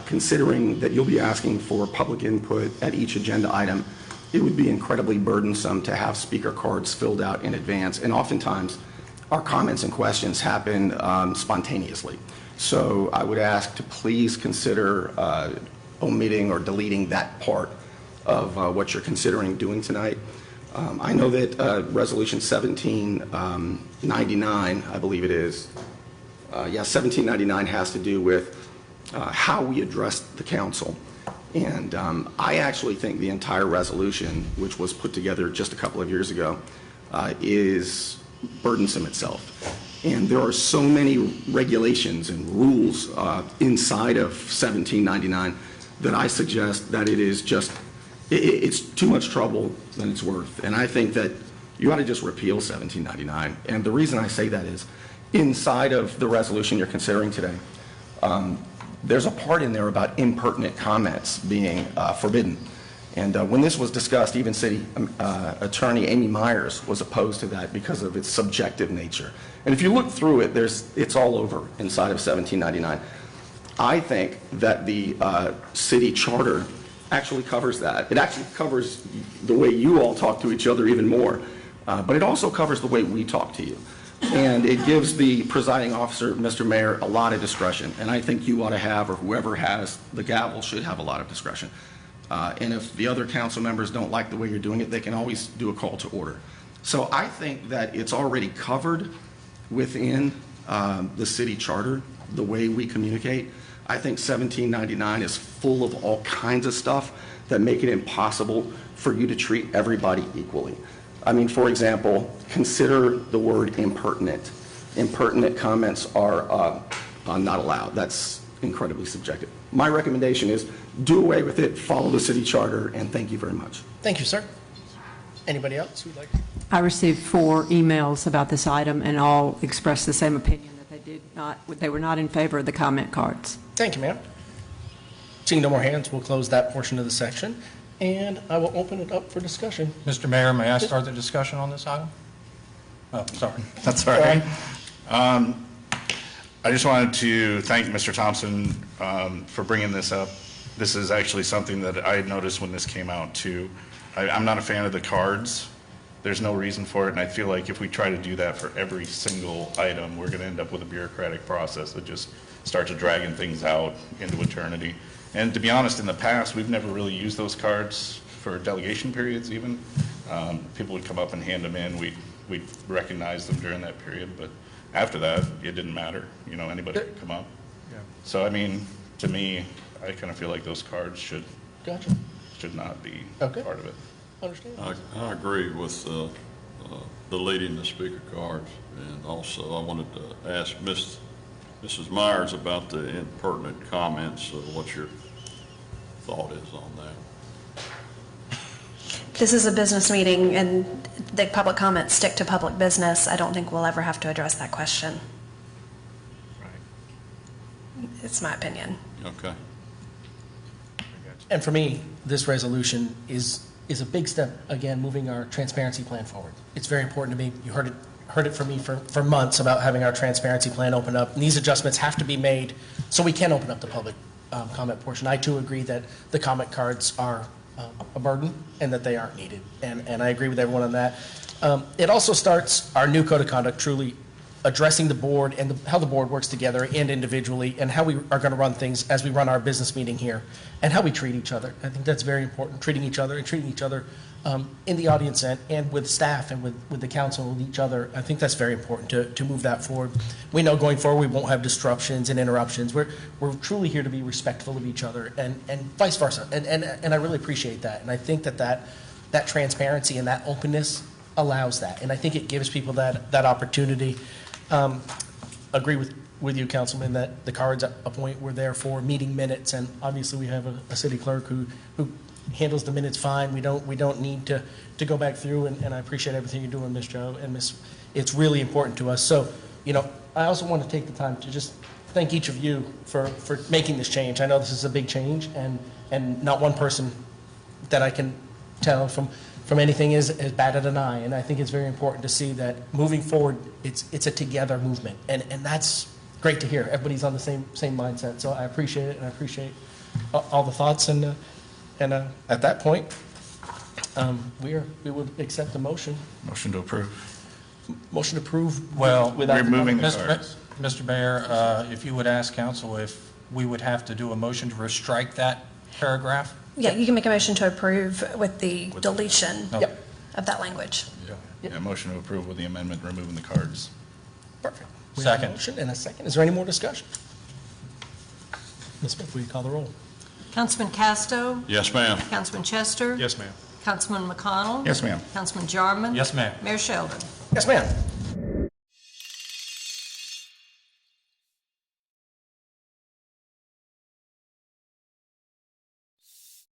considering that you'll be asking for public input at each agenda item, it would be incredibly burdensome to have speaker cards filled out in advance, and oftentimes our comments and questions happen spontaneously. So I would ask to please consider omitting or deleting that part of what you're considering doing tonight. I know that Resolution 1799, I believe it is, 1799 has to do with how we address the council. And I actually think the entire resolution, which was put together just a couple of years ago, is burdensome itself. And there are so many regulations and rules inside of 1799 that I suggest that it is just, it's too much trouble than it's worth. And I think that you ought to just repeal 1799. And the reason I say that is inside of the resolution you're considering today, there's a part in there about impertinent comments being forbidden. And when this was discussed, even City Attorney Amy Myers was opposed to that because of its subjective nature. And if you look through it, it's all over inside of 1799. I think that the city charter actually covers that. It actually covers the way you all talk to each other even more, but it also covers the way we talk to you. And it gives the presiding officer, Mr. Mayor, a lot of discretion. And I think you ought to have, or whoever has the gavel should have a lot of discretion. And if the other council members don't like the way you're doing it, they can always do a call to order. So I think that it's already covered within the city charter, the way we communicate. I think 1799 is full of all kinds of stuff that make it impossible for you to treat everybody equally. I mean, for example, consider the word impertinent. Impertinent comments are not allowed. That's incredibly subjective. My recommendation is do away with it, follow the city charter, and thank you very much. Thank you, sir. Anybody else who'd like? I received 4 emails about this item, and all expressed the same opinion that they were not in favor of the comment cards. Thank you, ma'am. Seeing no more hands, we'll close that portion of the section, and I will open it up for discussion. Mr. Mayor, may I start the discussion on this item? Oh, sorry. That's all right. I just wanted to thank Mr. Thompson for bringing this up. This is actually something that I noticed when this came out too. I'm not a fan of the cards. There's no reason for it, and I feel like if we try to do that for every single item, we're going to end up with a bureaucratic process that just starts dragging things out into eternity. And to be honest, in the past, we've never really used those cards for delegation periods even. People would come up and hand them in. We'd recognize them during that period, but after that, it didn't matter. You know, anybody could come up. Yeah. So, I mean, to me, I kind of feel like those cards should not be part of it. Understand. I agree with deleting the speaker cards, and also I wanted to ask Mrs. Myers about the impertinent comments. What your thought is on that? This is a business meeting, and the public comments stick to public business. I don't think we'll ever have to address that question. Right. It's my opinion. Okay. And for me, this resolution is a big step, again, moving our transparency plan forward. It's very important to me. You heard it from me for months about having our transparency plan open up. And these adjustments have to be made so we can open up the public comment portion. I too agree that the comment cards are a burden and that they aren't needed. And I agree with everyone on that. It also starts our new code of conduct truly addressing the board and how the board works together and individually, and how we are going to run things as we run our business meeting here, and how we treat each other. I think that's very important, treating each other in the audience and with staff and with the council and with each other. I think that's very important to move that forward. We know going forward we won't have disruptions and interruptions. We're truly here to be respectful of each other and vice versa. And I really appreciate that. And I think that transparency and that openness allows that. And I think it gives people that opportunity. Agree with you, Councilman, that the cards at a point were there for meeting minutes, and obviously we have a city clerk who handles the minutes fine. We don't need to go back through, and I appreciate everything you're doing, Ms. Joe, and it's really important to us. So, you know, I also want to take the time to just thank each of you for making this change. I know this is a big change, and not one person that I can tell from anything is batted an eye, and I think it's very important to see that moving forward, it's a together movement, and that's great to hear. Everybody's on the same mindset, so I appreciate it, and I appreciate all the thoughts. And at that point, we would accept the motion. Motion to approve. Motion to approve. Well, without removing the Mr. cards. Mr. Mayor, if you would ask council if we would have to do a motion to strike that paragraph? Yeah, you can make a motion to approve with the deletion Okay. Yep. of that language. Yeah, motion to approve with the amendment, removing the cards. Perfect. We have a Second. motion and a second. Is there any more discussion? Ms. Smith, will you call the roll? Councilman Casto? Yes, ma'am. Councilman Chester? Yes, ma'am. Councilman McConnell? Yes, ma'am. Councilman Jarman? Yes, ma'am. Mayor Sheldon? Yes, ma'am.